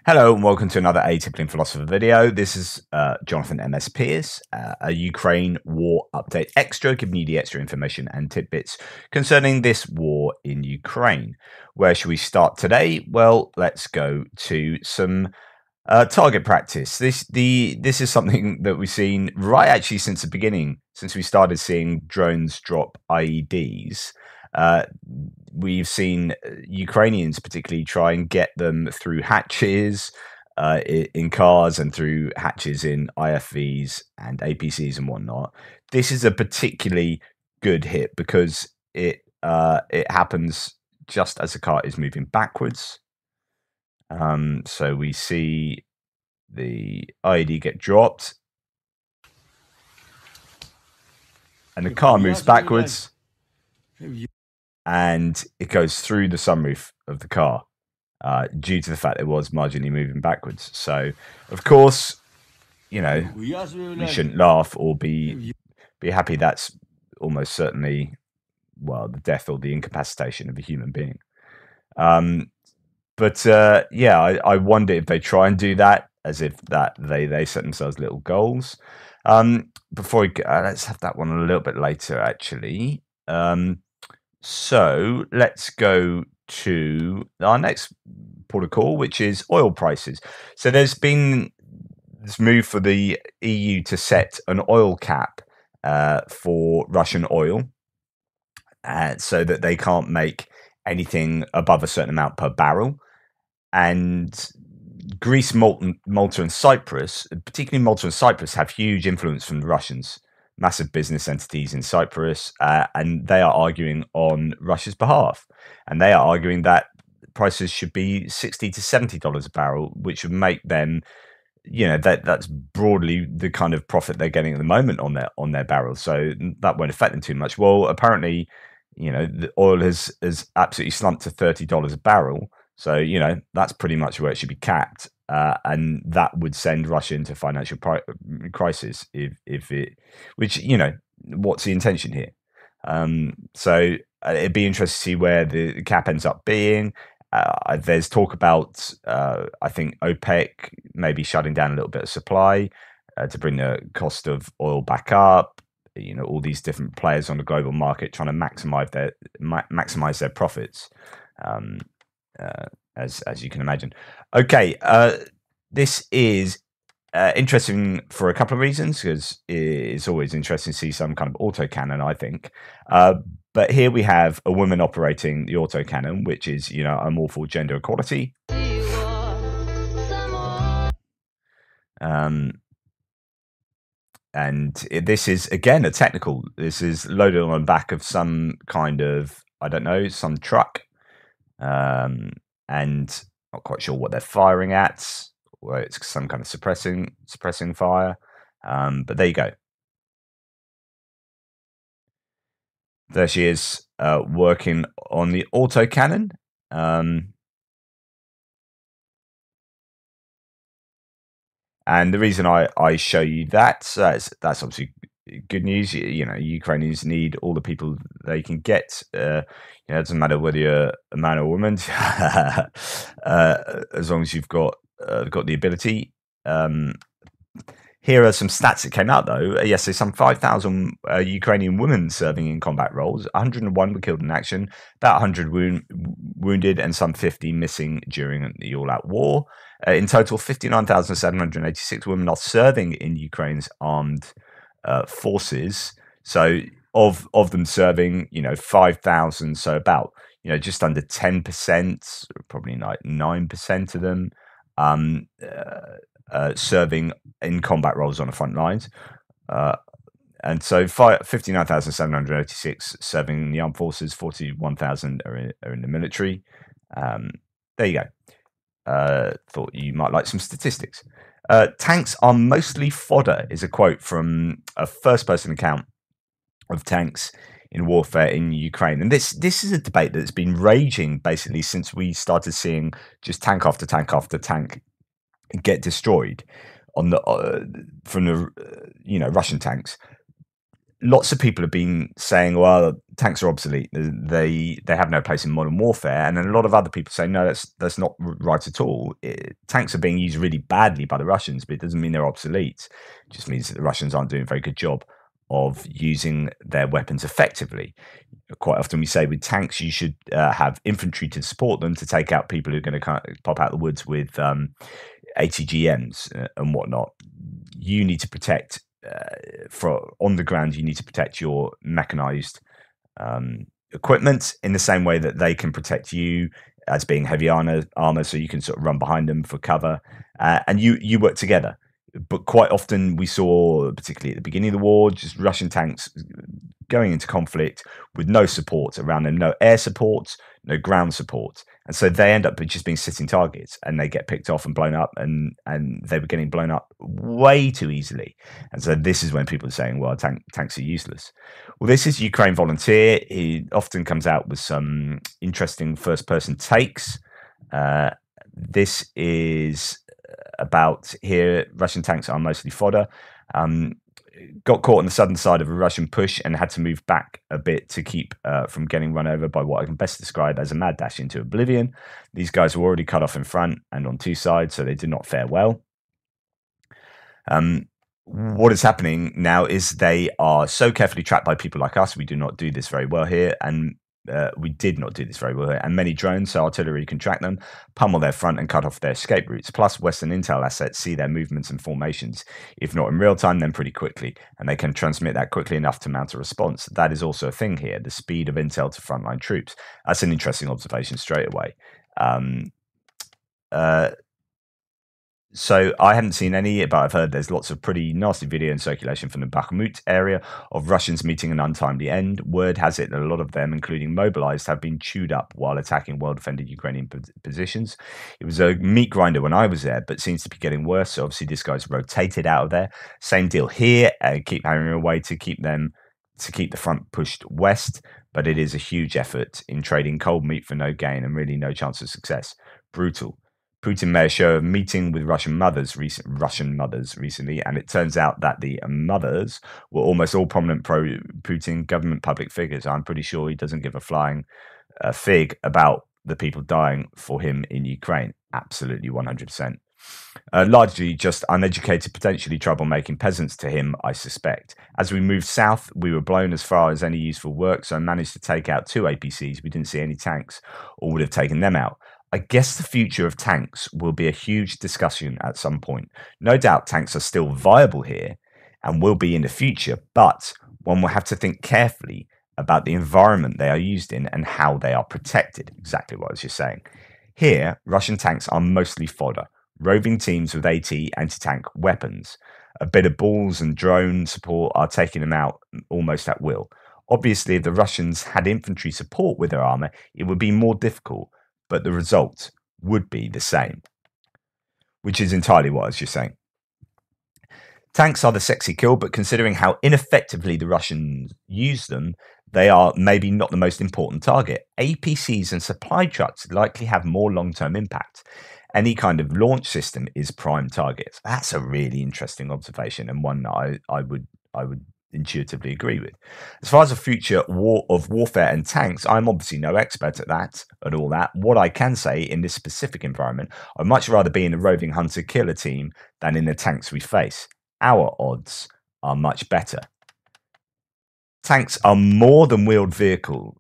Hello and welcome to another Atypical Philosopher video. This is Jonathan M.S. Pierce, a Ukraine War Update Extra, giving you the extra information and tidbits concerning this war in Ukraine. Where should we start today? Well, let's go to some target practice. This is something that we've seen right actually since the beginning, since we started seeing drones drop IEDs. We've seen Ukrainians particularly try and get them through hatches in cars and through hatches in IFVs and APCs and whatnot. This is a particularly good hit because it happens just as the car is moving backwards. So we see the IED get dropped and the car moves backwards. And it goes through the sunroof of the car due to the fact it was marginally moving backwards. So, of course, you know, we shouldn't laugh or be happy. That's almost certainly, well, the death or the incapacitation of a human being. But I wonder if they try and do that as if that they set themselves little goals. Before we go, let's have that one a little bit later, actually. So let's go to our next port of call, which is oil prices. So there's been this move for the EU to set an oil cap for Russian oil so that they can't make anything above a certain amount per barrel. And Greece, Malta and Cyprus, particularly Malta and Cyprus, have huge influence from the Russians. Massive business entities in Cyprus, and they are arguing on Russia's behalf. And they are arguing that prices should be $60 to $70 a barrel, which would make them, you know, that's broadly the kind of profit they're getting at the moment on their barrels. So that won't affect them too much. Well, apparently, you know, the oil has absolutely slumped to $30 a barrel. So, you know, that's pretty much where it should be capped. And that would send Russia into financial crisis if it, which, you know, what's the intention here? So it'd be interesting to see where the cap ends up being. There's talk about, I think, OPEC maybe shutting down a little bit of supply to bring the cost of oil back up. You know, all these different players on the global market trying to maximize their profits. As you can imagine. Okay, this is interesting for a couple of reasons, because it's always interesting to see some kind of autocannon, I think. But here we have a woman operating the autocannon, which is, you know, I'm all for gender equality. And this is, again, a technical. This is loaded on the back of some kind of, I don't know, some truck. And not quite sure what they're firing at, or it's some kind of suppressing fire. But there you go. There she is, working on the autocannon. And the reason I show you that's obviously good news. You know, Ukrainians need all the people they can get. You know, it doesn't matter whether you're a man or a woman, as long as you've got the ability. Here are some stats that came out, though. Yes, there's some 5,000 Ukrainian women serving in combat roles. 101 were killed in action, about 100 wounded, and some 50 missing during the all-out war. In total, 59,786 women are serving in Ukraine's armed forces. So of them serving, you know, 5,000, so about, you know, just under 10%, probably like 9% of them serving in combat roles on the front lines. And so 59,786 serving in the armed forces, 41,000 are in the military. There you go. Thought you might like some statistics. Tanks are mostly fodder is a quote from a first-person account of tanks in warfare in Ukraine. And this is a debate that's been raging basically since we started seeing just tank after tank after tank get destroyed on the from the you know, Russian tanks. lots of people have been saying, well, tanks are obsolete. They have no place in modern warfare. And then a lot of other people say, no, that's not right at all. Tanks are being used really badly by the Russians, but it doesn't mean they're obsolete. It just means that the Russians aren't doing a very good job of using their weapons effectively. Quite often we say with tanks, you should have infantry to support them to take out people who are going to pop out the woods with ATGMs and whatnot. You need to protect on the ground. You need to protect your mechanized equipment in the same way that they can protect you as being heavy armor, so you can sort of run behind them for cover, and you work together. But quite often we saw, particularly at the beginning of the war, just Russian tanks going into conflict with no support around them, no air support, no ground support. And so they end up just being sitting targets, and they get picked off and blown up, and they were getting blown up way too easily. And so this is when people are saying, well, tanks are useless. Well, this is Ukraine Volunteer. He often comes out with some interesting first-person takes. This is about here, Russian tanks are mostly fodder. Got caught on the southern side of a Russian push and had to move back a bit to keep from getting run over by what I can best describe as a mad dash into oblivion. These guys were already cut off in front and on two sides, so they did not fare well. What is happening now is they are so carefully trapped by people like us. We do not do this very well here, and we did not do this very well here. And many drones, so artillery can track them, pummel their front and cut off their escape routes. Plus, Western intel assets see their movements and formations, if not in real time, then pretty quickly. And they can transmit that quickly enough to mount a response. That is also a thing here, the speed of intel to frontline troops. That's an interesting observation straight away. So I haven't seen any, but I've heard there's lots of pretty nasty video in circulation from the Bakhmut area of Russians meeting an untimely end. Word has it that a lot of them, including mobilized, have been chewed up while attacking well-defended Ukrainian positions. It was a meat grinder when I was there, but seems to be getting worse. So obviously this guy's rotated out of there. Same deal here. Keep hammering away to keep the front pushed west, but it is a huge effort in trading cold meat for no gain and really no chance of success. Brutal. Putin made a show of meeting with Russian mothers recently, and it turns out that the mothers were almost all prominent pro-Putin government public figures. I'm pretty sure he doesn't give a flying fig about the people dying for him in Ukraine. Absolutely 100%. Largely just uneducated, potentially troublemaking peasants to him, I suspect. As we moved south, we were blown as far as any useful work, so I managed to take out 2 APCs. We didn't see any tanks, or would have taken them out. I guess the future of tanks will be a huge discussion at some point. No doubt tanks are still viable here and will be in the future, but one will have to think carefully about the environment they are used in and how they are protected. Exactly what I was just saying. Here, Russian tanks are mostly fodder, roving teams with AT anti-tank weapons. A bit of balls and drone support are taking them out almost at will. Obviously, if the Russians had infantry support with their armor, it would be more difficult, but the result would be the same, which is entirely what I was just saying. Tanks are the sexy kill, but considering how ineffectively the Russians use them, they are maybe not the most important target. APCs and supply trucks likely have more long-term impact. Any kind of launch system is prime target. That's a really interesting observation, and one that I would intuitively agree with. As far as the future of warfare and tanks, I'm obviously no expert at all that. What I can say in this specific environment, I'd much rather be in a roving hunter-killer team than in the tanks we face. Our odds are much better. Tanks are more than wheeled vehicles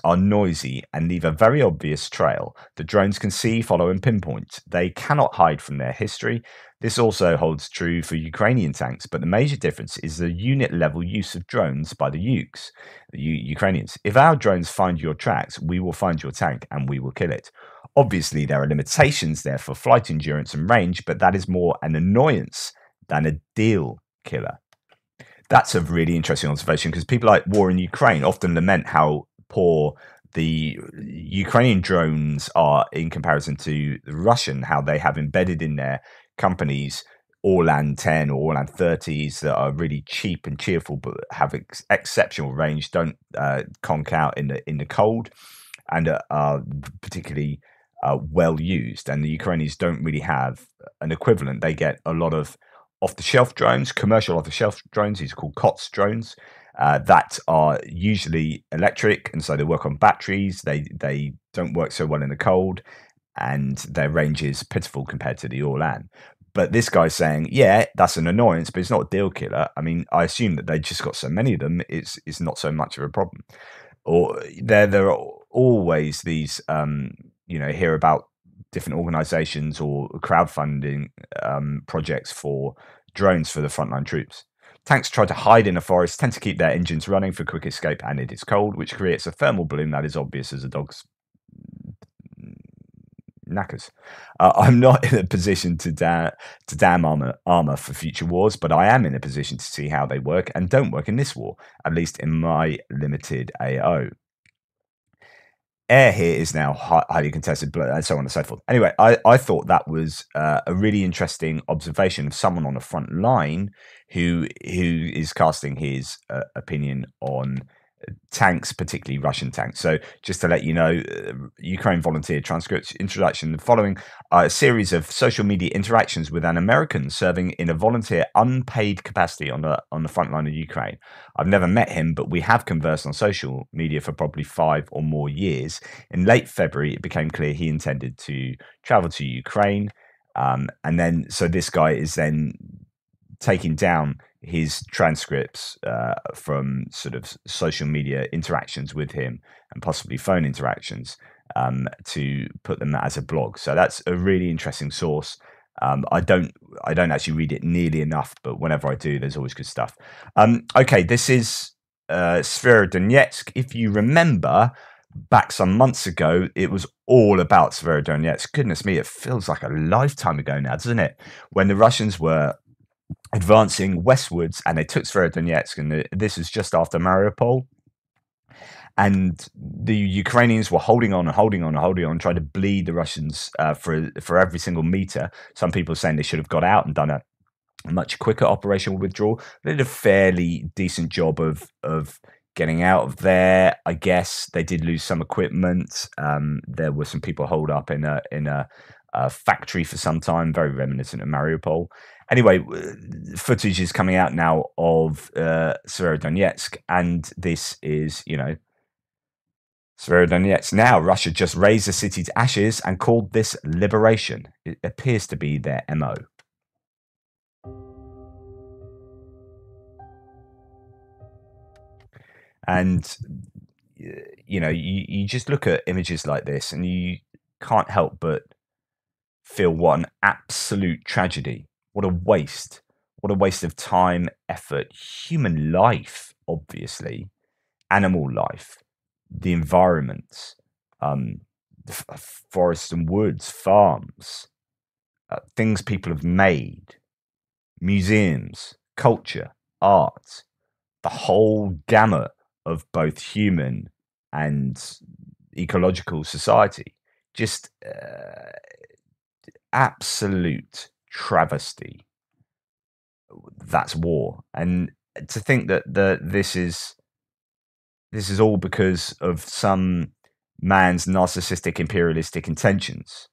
are noisy and leave a very obvious trail. The drones can see, follow, and pinpoint. They cannot hide from their history. This also holds true for Ukrainian tanks, but the major difference is the unit-level use of drones by the Ukrainians. If our drones find your tracks, we will find your tank and we will kill it. Obviously, there are limitations there for flight endurance and range, but that is more an annoyance than a deal killer. That's a really interesting observation, because people like war in Ukraine often lament how poor the Ukrainian drones are in comparison to the Russian, how they have embedded in their companies Orlan 10 or Orlan 30s that are really cheap and cheerful, but have exceptional range, don't conk out in the cold, and are particularly well used. And the Ukrainians don't really have an equivalent. They get a lot of off-the-shelf drones, commercial off-the-shelf drones. These are called COTS drones. That are usually electric, and so they work on batteries. They don't work so well in the cold, and their range is pitiful compared to the Orlan. But this guy's saying, yeah, that's an annoyance, but it's not a deal killer. I mean, I assume that they just got so many of them, it's not so much of a problem. Or there are always these, hear about different organizations or crowdfunding projects for drones for the frontline troops. Tanks try to hide in a forest, tend to keep their engines running for quick escape, and it is cold, which creates a thermal balloon that is obvious as a dog's knackers. I'm not in a position to damn armor for future wars, but I am in a position to see how they work and don't work in this war, at least in my limited AO. Air here is now highly contested, and so on and so forth. Anyway, I thought that was a really interesting observation of someone on the front line who is casting his opinion on tanks, particularly Russian tanks. So just to let you know, Ukraine volunteer transcripts introduction. The following are a series of social media interactions with an American serving in a volunteer unpaid capacity on the front line of Ukraine. I've never met him, but we have conversed on social media for probably 5 or more years. In late February, it became clear he intended to travel to Ukraine. And then, so this guy is then taking down his transcripts from sort of social media interactions with him and possibly phone interactions to put them as a blog. So that's a really interesting source. I don't actually read it nearly enough, but whenever I do, there's always good stuff. Okay, this is Severodonetsk. If you remember, back some months ago, it was all about Severodonetsk. Goodness me, it feels like a lifetime ago now, doesn't it? When the Russians were advancing westwards and they took Severodonetsk, and this is just after Mariupol. And the Ukrainians were holding on, trying to bleed the Russians for every single meter. Some people are saying they should have got out and done a much quicker operational withdrawal. They did a fairly decent job of getting out of there. I guess they did lose some equipment. There were some people holed up in a factory for some time, very reminiscent of Mariupol. Anyway, footage is coming out now of Severodonetsk, and this is, Severodonetsk. Now, Russia just razed the city to ashes and called this liberation. It appears to be their MO. And, you just look at images like this and you can't help but feel what an absolute tragedy. What a waste. What a waste of time, effort, human life, obviously, animal life, the environment, forests and woods, farms, things people have made, museums, culture, art, the whole gamut of both human and ecological society. Just absolute travesty. That's war. And to think that this is all because of some man's narcissistic imperialistic intentions.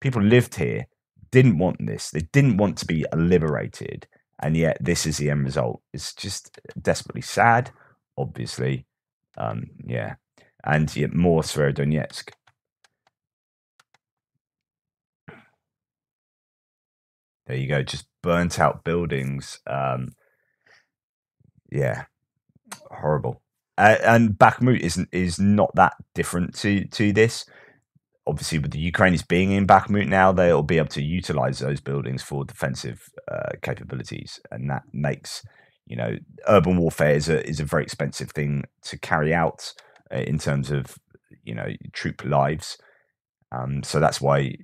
People lived here, didn't want this, they didn't want to be liberated, and yet this is the end result. It's just desperately sad, obviously. Yeah. And yet more Severodonetsk. There you go, just burnt out buildings. Yeah, horrible. And Bakhmut is not that different to this. Obviously, with the Ukrainians being in Bakhmut now, they'll be able to utilize those buildings for defensive capabilities, and that makes urban warfare is a very expensive thing to carry out in terms of troop lives. So that's why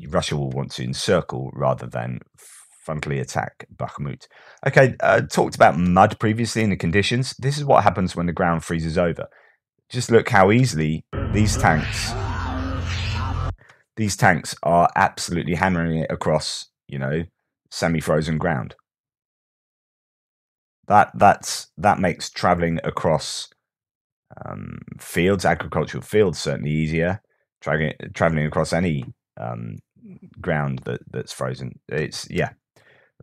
Russia will want to encircle rather than frontally attack Bakhmut. Okay, talked about mud previously in the conditions. This is what happens when the ground freezes over. Just look how easily these tanks are absolutely hammering it across, semi-frozen ground. That makes traveling across fields, agricultural fields, certainly easier. Traveling across any ground that's frozen. It's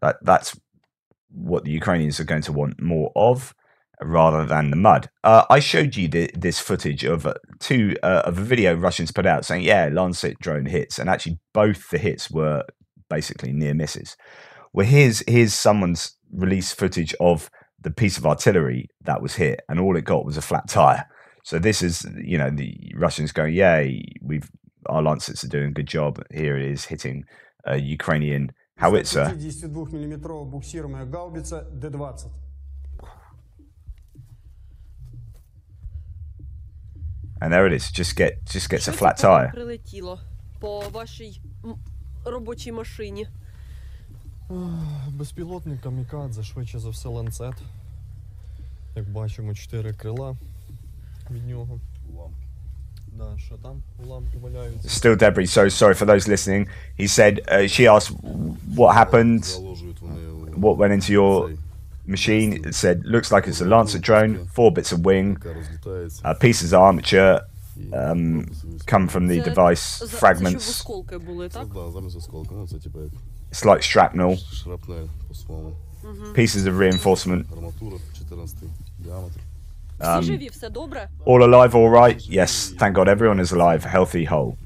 That's what the Ukrainians are going to want more of, rather than the mud. I showed you this footage of of a video Russians put out saying, yeah, Lancet drone hits, and actually both the hits were basically near misses. Well, here's someone's released footage of the piece of artillery that was hit, and all it got was a flat tire. So this is, the Russians going, yay, our Lancets are doing a good job. Here it is hitting a Ukrainian howitzer. And there it is. Just gets a flat tire. Безпілотник камікадзе, швидше за все ланцет. Як бачимо, 4 крила від нього. Да, що там? Уламки валяються. Still debris. So sorry for those listening. He said, she asked what happened, what went into your machine. It said, looks like it's a Lancet drone, 4 bits of wing, pieces of armature, come from the device, fragments. It's like shrapnel, pieces of reinforcement. All alive, all right? Yes, thank God, everyone is alive, healthy, whole.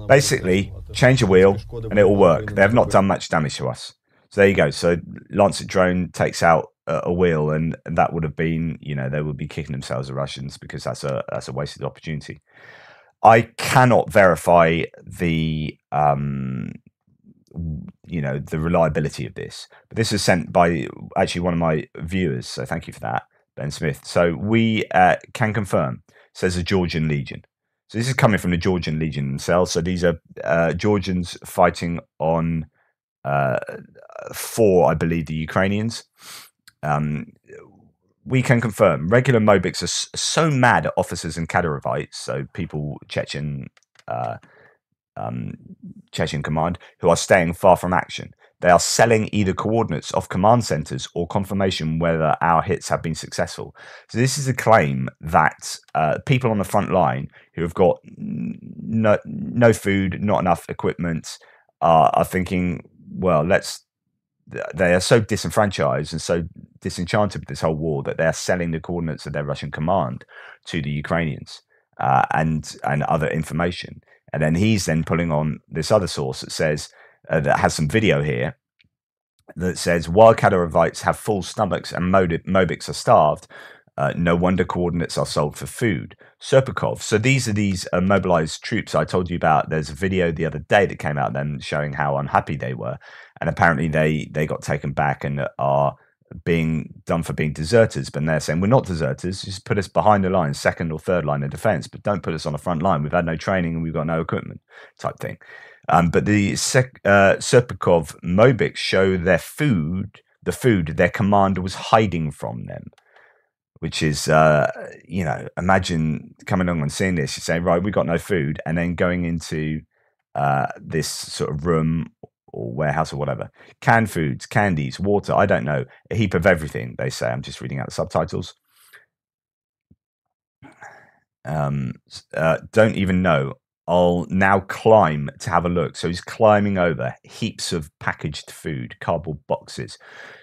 Basically, change a wheel and it will work. They have not done much damage to us. So there you go. So Lancet drone takes out a wheel, and that would have been, they would be kicking themselves, the Russians, because that's a wasted opportunity. I cannot verify the the reliability of this, but this is sent by actually one of my viewers, so thank you for that, Ben Smith. So we can confirm, says the Georgian Legion. So this is coming from the Georgian Legion themselves. So these are Georgians fighting on for, I believe, the Ukrainians. We can confirm regular Mobics are so mad at officers and Kadyrovites, so people Chechen command, who are staying far from action. They are selling either coordinates off command centers or confirmation whether our hits have been successful. So this is a claim that people on the front line who have got no food, not enough equipment, are thinking, well, they are so disenfranchised and so disenchanted with this whole war that they're selling the coordinates of their Russian command to the Ukrainians and other information. And then he's then pulling on this other source that says, that has some video here, that says, while Kadyrovites have full stomachs and Mobics are starved, no wonder coordinates are sold for food. Serpukov. So these are mobilized troops I told you about. There's a video the other day that came out then showing how unhappy they were. And apparently they got taken back and are being done for being deserters. But they're saying, we're not deserters. Just put us behind the line, second or third line of defense, but don't put us on the front line. We've had no training and we've got no equipment type thing. But the Serpukov Mobics show their food, their commander was hiding from them. Which is, imagine coming along and seeing this. You're saying, right, we've got no food, and then going into this sort of room or warehouse or whatever. Canned foods, candies, water, I don't know. A heap of everything, they say. I'm just reading out the subtitles. Don't even know. I'll now climb to have a look. So he's climbing over heaps of packaged food, cardboard boxes.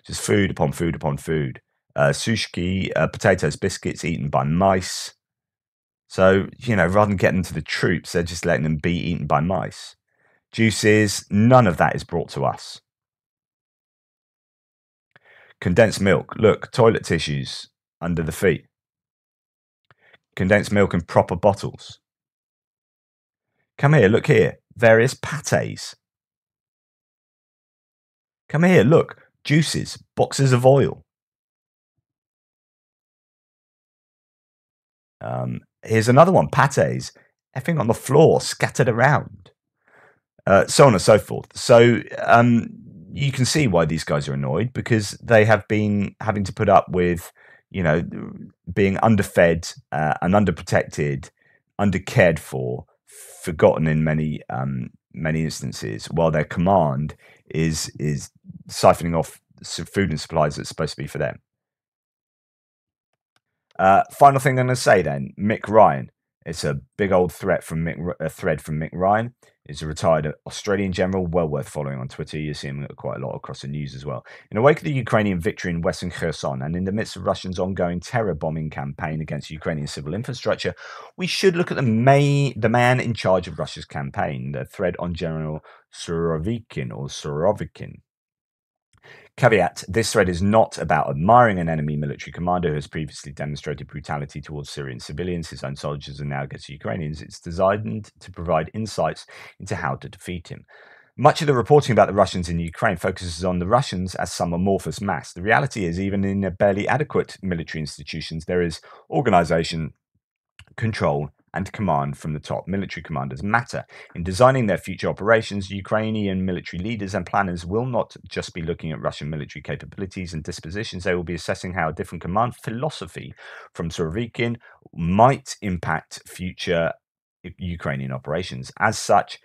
Just food upon food upon food. Sushki, potatoes, biscuits eaten by mice. So, rather than getting to the troops, they're just letting them be eaten by mice. Juices, none of that is brought to us. Condensed milk, look, toilet tissues under the feet. Condensed milk in proper bottles. Come here, look here, various pâtés. Come here, look, juices, boxes of oil. Here's another one, pâtés, effing on the floor, scattered around, so on and so forth. So you can see why these guys are annoyed, because they have been having to put up with, being underfed and underprotected, undercared for, forgotten in many instances, while their command is siphoning off food and supplies that's supposed to be for them. Final thing I'm going to say then, Mick Ryan. It's a big old thread from Mick Ryan. He's a retired Australian general, well worth following on Twitter. You see him quite a lot across the news as well. In the wake of the Ukrainian victory in Western Kherson and in the midst of Russia's ongoing terror bombing campaign against Ukrainian civil infrastructure, we should look at the man in charge of Russia's campaign, the thread on General Surovikin. Caveat, this thread is not about admiring an enemy military commander who has previously demonstrated brutality towards Syrian civilians, his own soldiers, and now against Ukrainians. It's designed to provide insights into how to defeat him. Much of the reporting about the Russians in Ukraine focuses on the Russians as some amorphous mass. The reality is, even in barely adequate military institutions, there is organization, control, and command from the top. Military commanders matter. In designing their future operations, Ukrainian military leaders and planners will not just be looking at Russian military capabilities and dispositions, they will be assessing how a different command philosophy from Surovikin might impact future Ukrainian operations. As such,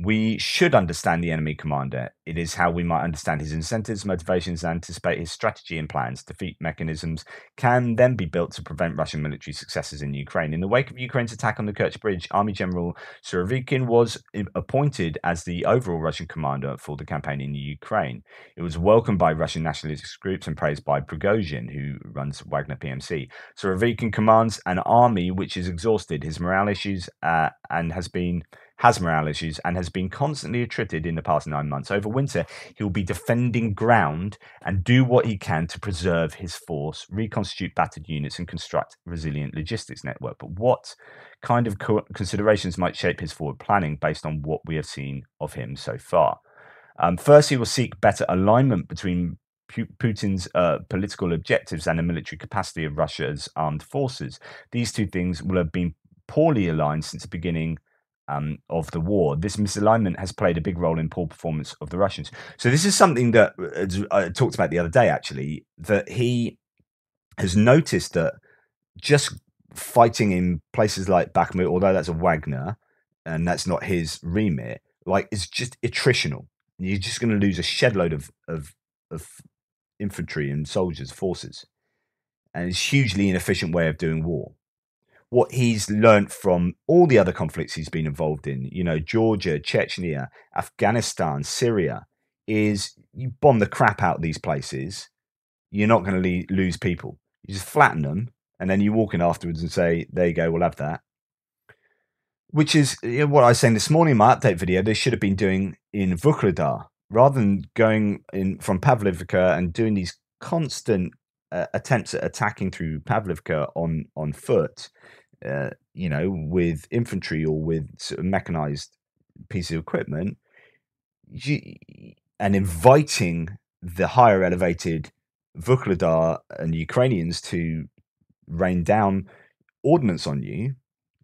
we should understand the enemy commander. It is how we might understand his incentives, motivations, and anticipate his strategy and plans. Defeat mechanisms can then be built to prevent Russian military successes in Ukraine. In the wake of Ukraine's attack on the Kerch Bridge, Army General Surovikin was appointed as the overall Russian commander for the campaign in Ukraine. It was welcomed by Russian nationalist groups and praised by Prigozhin, who runs Wagner PMC. Surovikin commands an army which is exhausted. His morale issues has morale issues and has been constantly attrited in the past 9 months. Over winter, he will be defending ground and do what he can to preserve his force, reconstitute battered units, and construct a resilient logistics network. But what kind of considerations might shape his forward planning based on what we have seen of him so far? First, he will seek better alignment between Putin's political objectives and the military capacity of Russia's armed forces. These two things will have been poorly aligned since the beginning of the war. This misalignment has played a big role in poor performance of the Russians. So this is something that I talked about the other day, actually, that he has noticed that just fighting in places like Bakhmut, although that's a Wagner and that's not his remit, like it's just attritional. You're just going to lose a shed load of infantry and soldiers, forces. And it's a hugely inefficient way of doing war. What he's learnt from all the other conflicts he's been involved in, Georgia, Chechnya, Afghanistan, Syria, is you bomb the crap out of these places, you're not going to lose people. You just flatten them, and then you walk in afterwards and say, there you go, we'll have that. Which is what I was saying this morning in my update video, they should have been doing in Vuhledar, rather than going in from Pavlivka and doing these constant attempts at attacking through Pavlivka on foot. With infantry or with sort of mechanized pieces of equipment, and inviting the higher elevated Vuhledar and Ukrainians to rain down ordnance on you,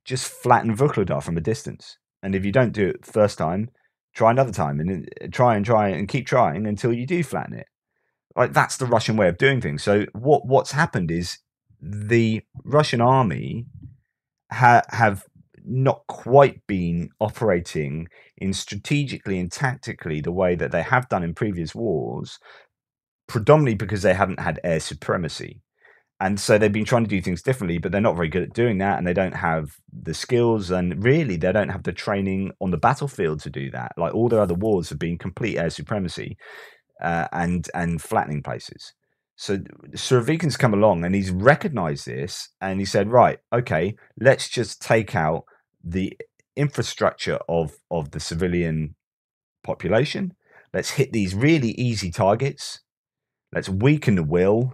just flatten Vuhledar from a distance. And if you don't do it the first time, try another time and try and keep trying until you do flatten it. Like, that's the Russian way of doing things. So what's happened is the Russian army have not quite been operating in strategically and tactically the way that they have done in previous wars, predominantly because they haven't had air supremacy. And so they've been trying to do things differently, but they're not very good at doing that, and they don't have the skills, and really they don't have the training on the battlefield to do that. Like, all their other wars have been complete air supremacy and flattening places. So Surovikin's come along and he's recognized this, and he said, right, okay, let's just take out the infrastructure of the civilian population. Let's hit these really easy targets. Let's weaken the will,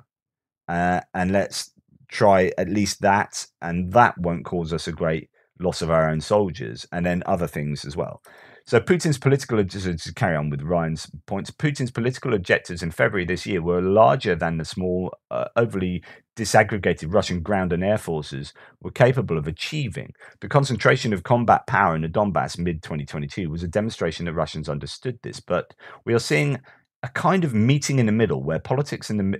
and let's try at least that, and that won't cause us a great loss of our own soldiers, and then other things as well. So Putin's political objectives, to carry on with Ryan's points, Putin's political objectives in February this year were larger than the small, overly disaggregated Russian ground and air forces were capable of achieving. The concentration of combat power in the Donbass mid-2022 was a demonstration that Russians understood this, but we are seeing a kind of meeting in the middle where politics and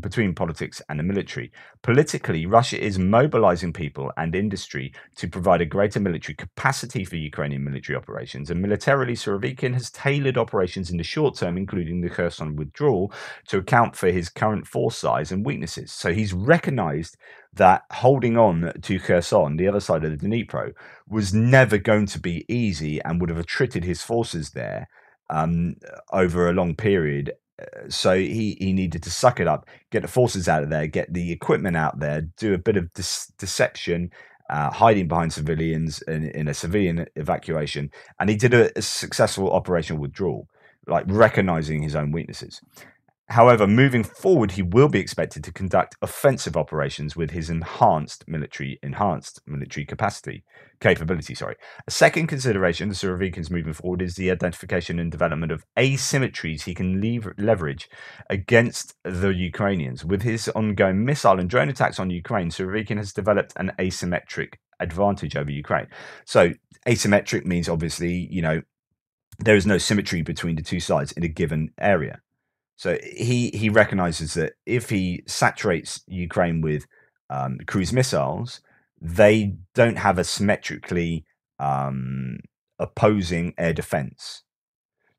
between politics and the military. Politically, Russia is mobilizing people and industry to provide a greater military capacity for Ukrainian military operations, and militarily, Surovikin has tailored operations in the short term, including the Kherson withdrawal, to account for his current force size and weaknesses. So he's recognized that holding on to Kherson, the other side of the Dnipro, was never going to be easy and would have attrited his forces there um, over a long period. So he needed to suck it up, get the forces out of there, get the equipment out there, do a bit of deception, hiding behind civilians in a civilian evacuation. And he did a successful operational withdrawal, like recognizing his own weaknesses. However, moving forward, he will be expected to conduct offensive operations with his enhanced military capability. Sorry. A second consideration, the Surovikins moving forward, is the identification and development of asymmetries he can leverage against the Ukrainians. With his ongoing missile and drone attacks on Ukraine, Surovikin has developed an asymmetric advantage over Ukraine. So asymmetric means obviously, there is no symmetry between the two sides in a given area. So he recognizes that if he saturates Ukraine with cruise missiles, they don't have a symmetrically opposing air defense.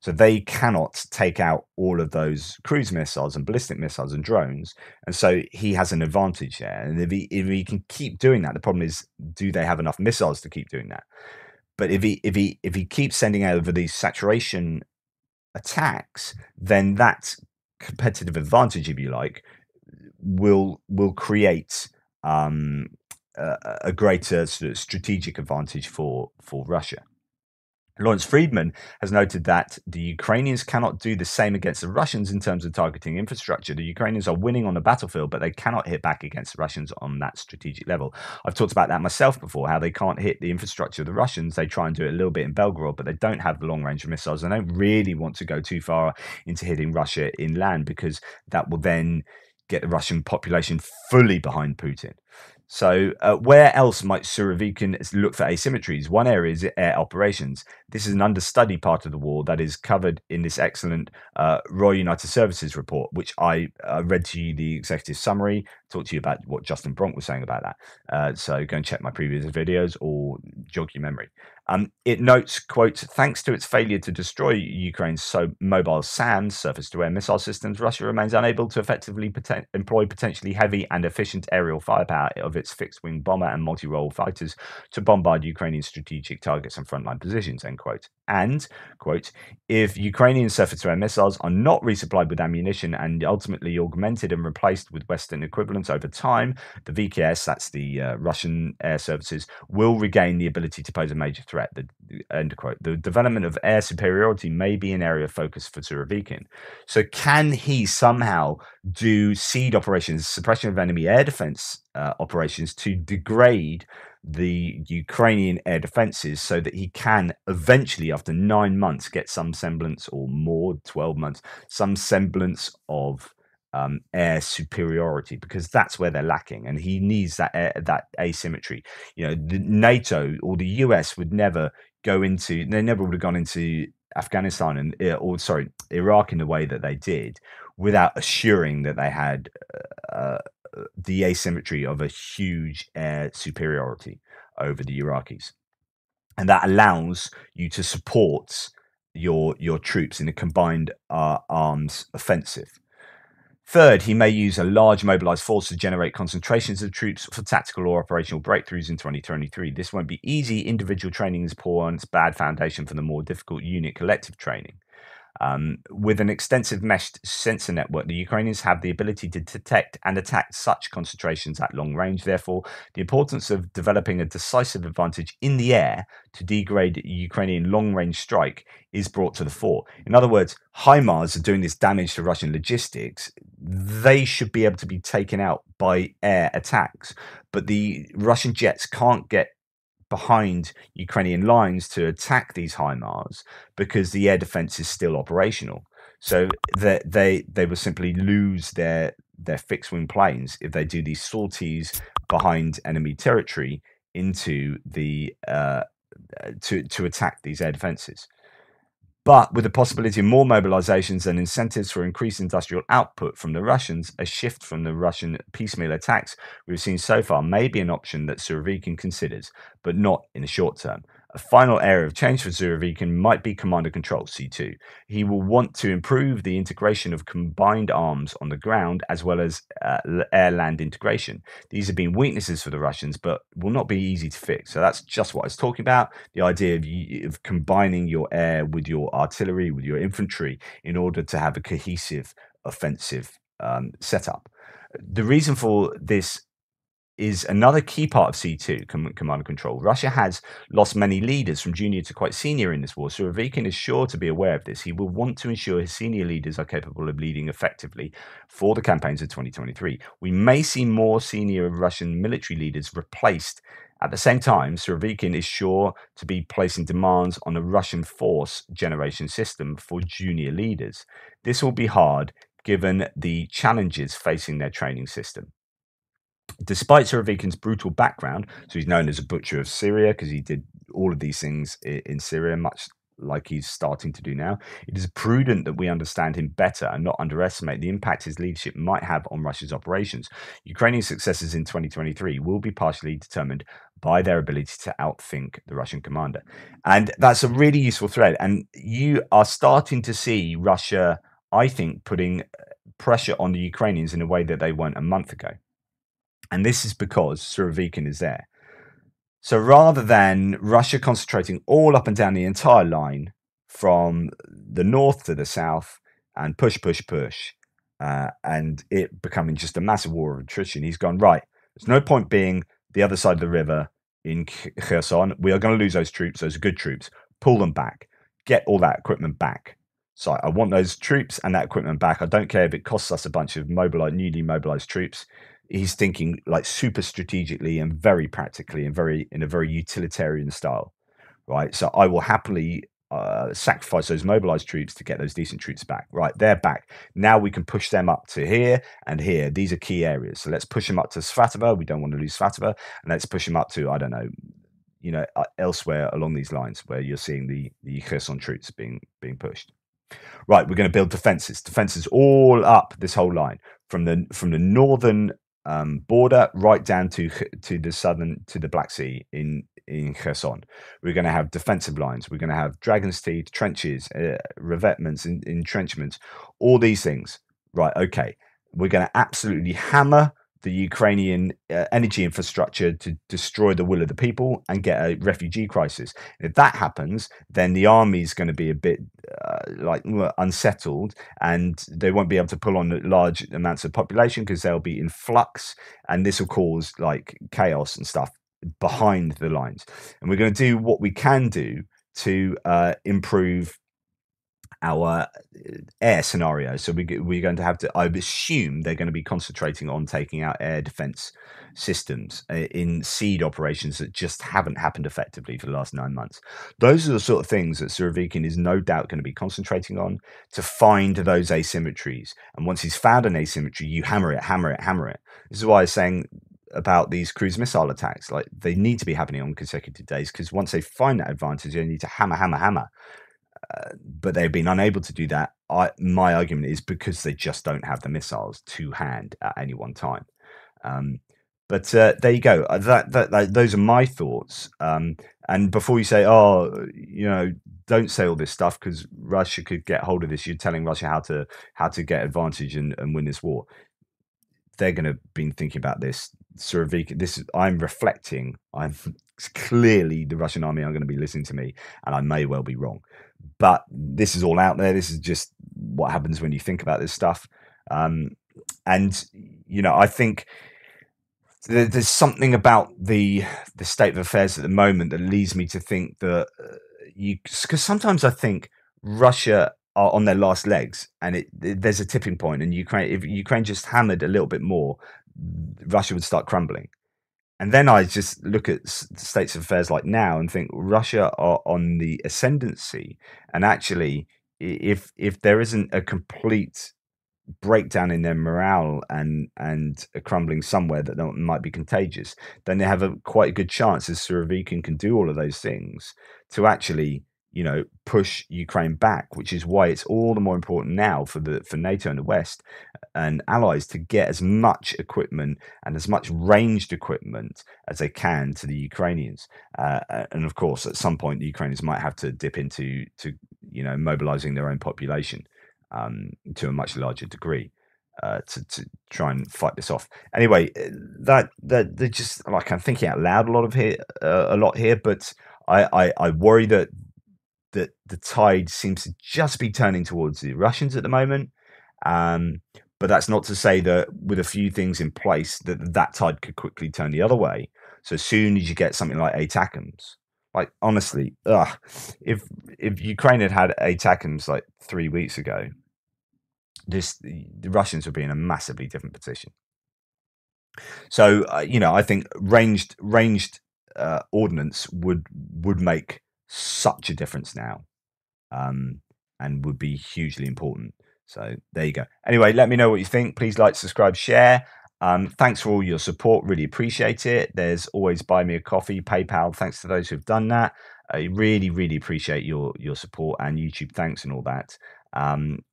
So they cannot take out all of those cruise missiles and ballistic missiles and drones. And so he has an advantage there. And if he can keep doing that, the problem is, do they have enough missiles to keep doing that? But if he keeps sending over these saturation attacks, then that competitive advantage, if you like, will create a greater sort of strategic advantage for Russia. Lawrence Friedman has noted that the Ukrainians cannot do the same against the Russians in terms of targeting infrastructure. The Ukrainians are winning on the battlefield, but they cannot hit back against the Russians on that strategic level. I've talked about that myself before, how they can't hit the infrastructure of the Russians. They try and do it a little bit in Belgorod, but they don't have the long-range missiles. They don't really want to go too far into hitting Russia inland, because that will then get the Russian population fully behind Putin. So where else might Surovikin look for asymmetries? One area is air operations. This is an understudy part of the war that is covered in this excellent Royal United Services report, which I read to you the executive summary, talked to you about what Justin Bronk was saying about that. So go and check my previous videos or jog your memory. It notes, quote, thanks to its failure to destroy Ukraine's mobile SAMs, surface-to-air missile systems, Russia remains unable to effectively employ potentially heavy and efficient aerial firepower of its fixed-wing bomber and multi-role fighters to bombard Ukrainian strategic targets and frontline positions, end quote. And, quote, if Ukrainian surface-to-air missiles are not resupplied with ammunition and ultimately augmented and replaced with Western equivalents over time, the VKS, that's the Russian air services, will regain the ability to pose a major threat. End quote. The development of air superiority may be an area of focus for Surovikin. So can he somehow do seed operations, suppression of enemy air defense operations, to degrade the Ukrainian air defenses so that he can eventually, after 9 months, get some semblance, or more, 12 months, some semblance of air superiority, because that's where they're lacking, and he needs that asymmetry. The NATO or the US would never go into, they never would have gone into Afghanistan and Iraq in the way that they did without assuring that they had the asymmetry of a huge air superiority over the Iraqis, and that allows you to support your troops in a combined arms offensive. Third, he may use a large mobilized force to generate concentrations of troops for tactical or operational breakthroughs in 2023. This won't be easy. Individual training is poor, and it's bad foundation for the more difficult unit collective training. With an extensive meshed sensor network, the Ukrainians have the ability to detect and attack such concentrations at long range. Therefore, the importance of developing a decisive advantage in the air to degrade Ukrainian long-range strike is brought to the fore. In other words, HIMARS are doing this damage to Russian logistics. They should be able to be taken out by air attacks, but the Russian jets can't get behind Ukrainian lines to attack these HIMARS because the air defense is still operational. So they will simply lose their fixed wing planes if they do these sorties behind enemy territory into the to attack these air defenses. But with the possibility of more mobilizations and incentives for increased industrial output from the Russians, a shift from the Russian piecemeal attacks we've seen so far may be an option that Surovikin considers, but not in the short term. A final area of change for Surovikin might be command and control, C2. He will want to improve the integration of combined arms on the ground as well as air-land integration. These have been weaknesses for the Russians, but will not be easy to fix. So that's just what I was talking about, the idea of combining your air with your artillery, with your infantry, in order to have a cohesive offensive setup. The reason for this is another key part of C2, command and control. Russia has lost many leaders from junior to quite senior in this war. Surovikin is sure to be aware of this. He will want to ensure his senior leaders are capable of leading effectively for the campaigns of 2023. We may see more senior Russian military leaders replaced. At the same time, Surovikin is sure to be placing demands on a Russian force generation system for junior leaders. This will be hard given the challenges facing their training system. Despite Surovikin's brutal background, so he's known as a butcher of Syria because he did all of these things in Syria, much like he's starting to do now, it is prudent that we understand him better and not underestimate the impact his leadership might have on Russia's operations. Ukrainian successes in 2023 will be partially determined by their ability to outthink the Russian commander. And that's a really useful thread. And you are starting to see Russia, I think, putting pressure on the Ukrainians in a way that they weren't a month ago. And this is because Surovikin is there. So rather than Russia concentrating all up and down the entire line from the north to the south and push, and it becoming just a massive war of attrition, he's gone, right, there's no point being the other side of the river in Kherson. We are going to lose those troops. Those are good troops. Pull them back. Get all that equipment back. So I want those troops and that equipment back. I don't care if it costs us a bunch of newly mobilized troops. He's thinking like super strategically and very practically and in a very utilitarian style, right? So I will happily sacrifice those mobilized troops to get those decent troops back. Right, they're back. Now we can push them up to here and here. These are key areas. So let's push them up to Svatova. We don't want to lose Svatova. And let's push them up to, I don't know, elsewhere along these lines where you're seeing the Kherson troops being pushed. Right, we're going to build defenses all up this whole line from the northern border right down to the southern, to the Black Sea in Kherson. We're going to have defensive lines. We're going to have dragon's teeth, trenches, revetments, entrenchments, all these things. Right, okay. We're going to absolutely hammer the Ukrainian energy infrastructure to destroy the will of the people and get a refugee crisis. If that happens, then the army is going to be a bit unsettled, and they won't be able to pull on large amounts of population because they'll be in flux, and this will cause like chaos and stuff behind the lines. And we're going to do what we can do to improve our air scenario. So we're going to have to, I assume they're going to be concentrating on taking out air defense systems in seed operations that just haven't happened effectively for the last 9 months. Those are the sort of things that Surovikin is no doubt going to be concentrating on to find those asymmetries. And once he's found an asymmetry, you hammer it. This is why I was saying about these cruise missile attacks, like they need to be happening on consecutive days, because once they find that advantage, they need to hammer. But they've been unable to do that. My argument is because they just don't have the missiles to hand at any one time. But there you go. Those are my thoughts. And before you say, don't say all this stuff because Russia could get hold of this. You're telling Russia how to get advantage and win this war. They're going to be thinking about this. Surovikin. I'm reflecting. I'm clearly the Russian army are going to be listening to me, and I may well be wrong. But this is all out there. This is just what happens when you think about this stuff. And I think there's something about the state of affairs at the moment that leads me to think that because sometimes I think Russia are on their last legs, and there's a tipping point, and if Ukraine just hammered a little bit more, Russia would start crumbling. And then I just look at states of affairs like now and think Russia are on the ascendancy. And actually, if there isn't a complete breakdown in their morale and a crumbling somewhere that might be contagious, then they have quite a good chance, as Surovikin can do all of those things, to actually push Ukraine back, which is why it's all the more important now for NATO and the West and allies to get as much equipment and as much ranged equipment as they can to the Ukrainians. And of course, at some point, the Ukrainians might have to dip into mobilizing their own population to a much larger degree. To try and fight this off. Anyway, that they're just like, I'm thinking out loud a lot here, but I worry that the tide seems to just be turning towards the Russians at the moment. But that's not to say that with a few things in place that tide could quickly turn the other way. So as soon as you get something like ATACMS, like honestly, if Ukraine had ATACMS like 3 weeks ago, the Russians would be in a massively different position. So I think ranged ordnance would make such a difference now, and would be hugely important. So there you go. Anyway, let me know what you think. Please like, subscribe, share. Thanks for all your support. Really appreciate it. There's always Buy Me a Coffee, PayPal. Thanks to those who've done that. I really, really appreciate your support, and YouTube thanks and all that.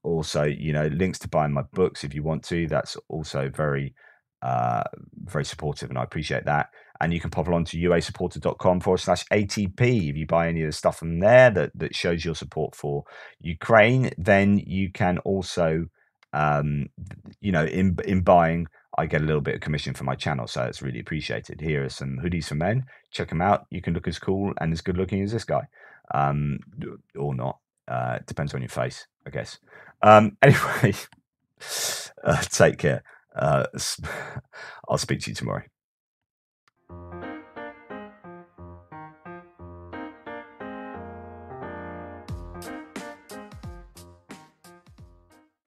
Also, links to buying my books if you want to. That's also very, very supportive, and I appreciate that. And you can pop along to uasupporter.com/ATP. If you buy any of the stuff from there that shows your support for Ukraine, then you can also, in buying, I get a little bit of commission for my channel, so it's really appreciated. Here are some hoodies for men. Check them out. You can look as cool and as good looking as this guy, or not. Depends on your face, I guess. Anyway, take care. I'll speak to you tomorrow.